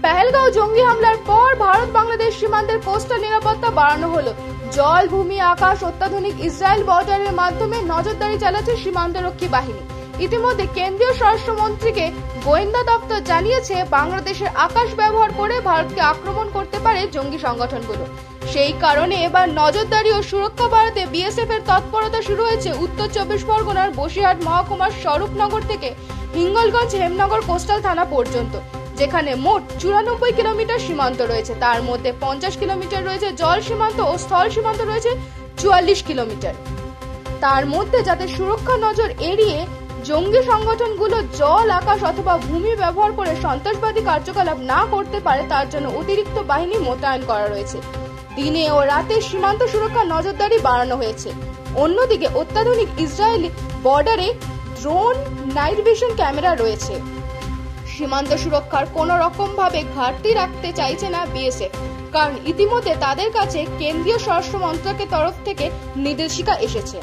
পেহেলগাঁও জঙ্গি হামলার পর ভারত বাংলাদেশ সীমান্তের কোস্টাল নিরাপত্তা বাড়ানো হলো। জল, ভূমি, আকাশ অত্যাধুনিক ইসরায়েল বর্ডারের মাধ্যমে নজরদারি চালাচ্ছে সীমান্তরক্ষী বাহিনী। ইতিমধ্যে কেন্দ্রীয় স্বরাষ্ট্রমন্ত্রীকে গোয়েন্দা দপ্তর জানিয়েছে বাংলাদেশের আকাশ ব্যবহার করে ভারতকে আক্রমণ করতে পারে জঙ্গি সংগঠনগুলো। সেই কারণে এবার নজরদারি ও সুরক্ষা বাড়াতে বিএসএফ এর তৎপরতা শুরু হয়েছে উত্তর 24 পরগনার বসিরহাট মহকুমার স্বরূপনগর থেকে হিঙ্গলগঞ্জ হেমনগর কোস্টাল থানা পর্যন্ত, যেখানে মোট 94 কিলোমিটার সীমান্ত রয়েছে। তার মধ্যে 50 কিলোমিটার রয়েছে জল সীমান্ত ও স্থল সীমান্ত রয়েছে 44 কিলোমিটার। তার মধ্যে যাতে সুরক্ষা নজর এড়িয়ে জঙ্গি সংগঠনগুলো জল, আকাশ অথবা ভূমি ব্যবহার করে সন্ত্রাসবাদী কার্যকলাপ না করতে পারে তার জন্য অতিরিক্ত বাহিনী মোতায়েন করা রয়েছে। দিনে ও রাতে সীমান্ত সুরক্ষা নজরদারি বাড়ানো হয়েছে। অন্যদিকে অত্যাধুনিক ইসরায়েলি বর্ডারে ড্রোন, নাইট ভিশন ক্যামেরা রয়েছে। সীমান্ত সুরক্ষার কোনো রকম ভাবে ঘাটতি রাখতে চাইছে না বিএসএফ, কারণ ইতিমধ্যে তাদের কাছে কেন্দ্রীয় স্বরাষ্ট্র মন্ত্রকের তরফ থেকে নির্দেশিকা এসেছে।